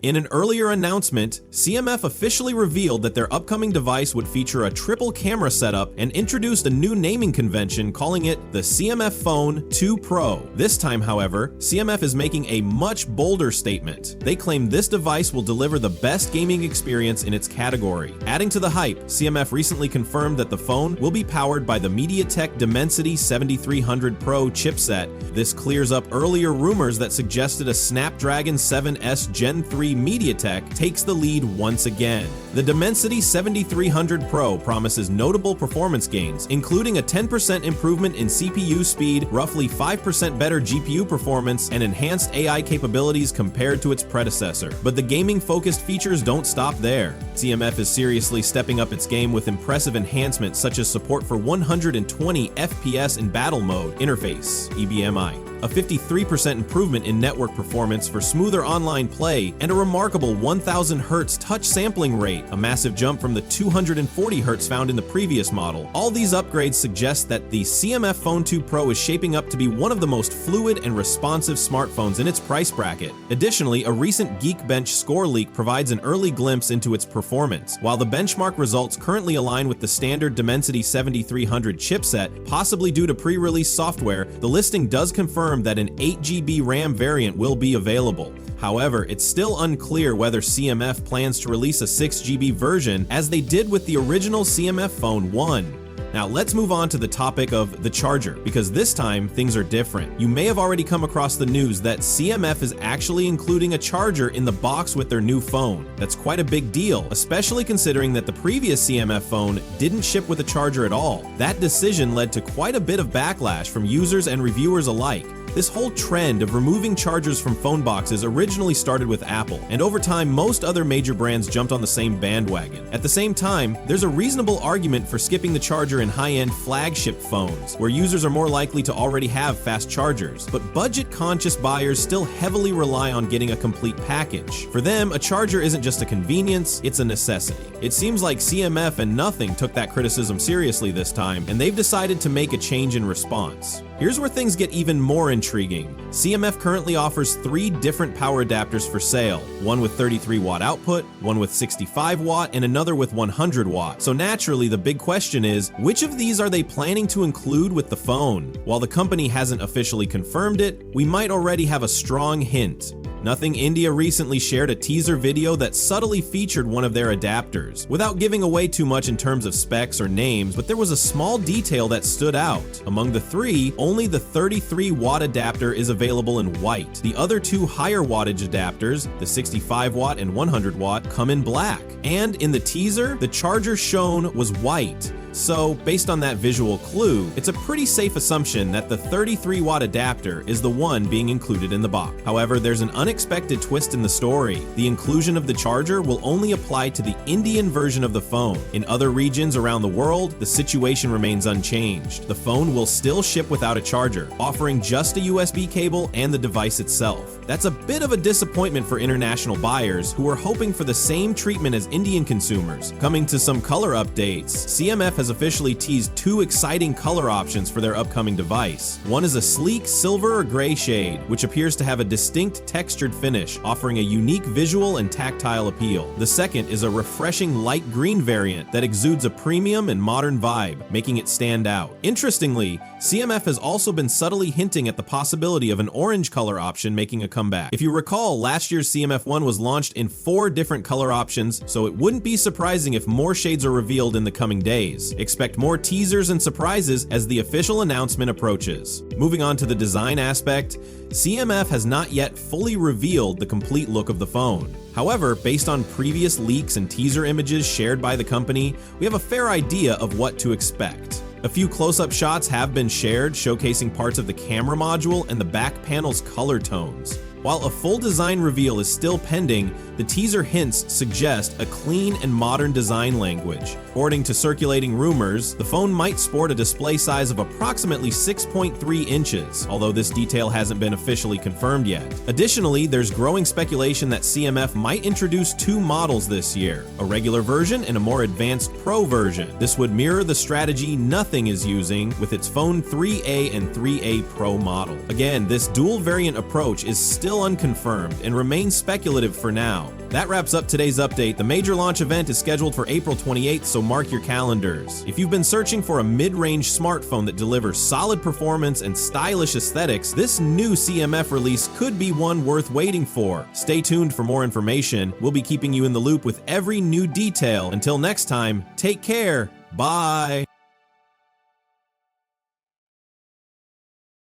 In an earlier announcement, CMF officially revealed that their upcoming device would feature a triple camera setup and introduced a new naming convention calling it the CMF Phone 2 Pro. This time, however, CMF is making a much bolder statement. They claim this device will deliver the best gaming experience in its category. Adding to the hype, CMF recently confirmed that the phone will be powered by the MediaTek Dimensity 7300 Pro chipset. This clears up earlier rumors that suggested a Snapdragon 7S Gen 3 MediaTek takes the lead once again. The Dimensity 7300 Pro promises notable performance gains, including a 10% improvement in CPU speed, roughly 5% better GPU performance, and enhanced AI capabilities compared to its predecessor. But the gaming-focused features don't stop there. CMF is seriously stepping up its game with impressive enhancements such as support for 120 FPS in battle mode interface (EBMI), a 53% improvement in network performance for smoother online play, and a remarkable 1000 Hz touch sampling rate, a massive jump from the 240 Hz found in the previous model. All these upgrades suggest that the CMF Phone 2 Pro is shaping up to be one of the most fluid and responsive smartphones in its price bracket. Additionally, a recent Geekbench score leak provides an early glimpse into its performance. While the benchmark results currently align with the standard Dimensity 7300 chipset, possibly due to pre-release software, the listing does confirm that an 8GB RAM variant will be available. However, it's still unclear whether CMF plans to release a 6GB version as they did with the original CMF Phone 1. Now let's move on to the topic of the charger, because this time things are different. You may have already come across the news that CMF is actually including a charger in the box with their new phone. That's quite a big deal, especially considering that the previous CMF phone didn't ship with a charger at all. That decision led to quite a bit of backlash from users and reviewers alike. This whole trend of removing chargers from phone boxes originally started with Apple, and over time most other major brands jumped on the same bandwagon. At the same time, there's a reasonable argument for skipping the charger in high-end flagship phones, where users are more likely to already have fast chargers, but budget-conscious buyers still heavily rely on getting a complete package. For them, a charger isn't just a convenience, it's a necessity. It seems like CMF and Nothing took that criticism seriously this time, and they've decided to make a change in response. Here's where things get even more intriguing. CMF currently offers 3 different power adapters for sale, one with 33-watt output, one with 65-watt, and another with 100-watt. So naturally, the big question is, which of these are they planning to include with the phone? While the company hasn't officially confirmed it, we might already have a strong hint. Nothing India recently shared a teaser video that subtly featured one of their adapters. Without giving away too much in terms of specs or names, but there was a small detail that stood out. Among the 3, only the 33-watt adapter is available in white. The other 2 higher wattage adapters, the 65-watt and 100-watt, come in black. And in the teaser, the charger shown was white. So, based on that visual clue, it's a pretty safe assumption that the 33-watt adapter is the one being included in the box. However, there's an unexpected twist in the story. The inclusion of the charger will only apply to the Indian version of the phone. In other regions around the world, the situation remains unchanged. The phone will still ship without a charger, offering just a USB cable and the device itself. That's a bit of a disappointment for international buyers who are hoping for the same treatment as Indian consumers. Coming to some color updates, CMF has officially teased 2 exciting color options for their upcoming device. One is a sleek silver or gray shade, which appears to have a distinct textured finish, offering a unique visual and tactile appeal. The second is a refreshing light green variant that exudes a premium and modern vibe, making it stand out. Interestingly, CMF has also been subtly hinting at the possibility of an orange color option making a comeback. If you recall, last year's CMF1 was launched in 4 different color options, so it wouldn't be surprising if more shades are revealed in the coming days. Expect more teasers and surprises as the official announcement approaches. Moving on to the design aspect, CMF has not yet fully revealed the complete look of the phone. However, based on previous leaks and teaser images shared by the company, we have a fair idea of what to expect. A few close-up shots have been shared, showcasing parts of the camera module and the back panel's color tones. While a full design reveal is still pending, the teaser hints suggest a clean and modern design language. According to circulating rumors, the phone might sport a display size of approximately 6.3 inches, although this detail hasn't been officially confirmed yet. Additionally, there's growing speculation that CMF might introduce 2 models this year, a regular version and a more advanced Pro version. This would mirror the strategy Nothing is using with its Phone 3A and 3A Pro model. Again, this dual variant approach is still still unconfirmed and remains speculative for now. That wraps up today's update. The major launch event is scheduled for April 28th, so mark your calendars. If you've been searching for a mid-range smartphone that delivers solid performance and stylish aesthetics, this new CMF release could be one worth waiting for. Stay tuned for more information. We'll be keeping you in the loop with every new detail. Until next time, take care. Bye.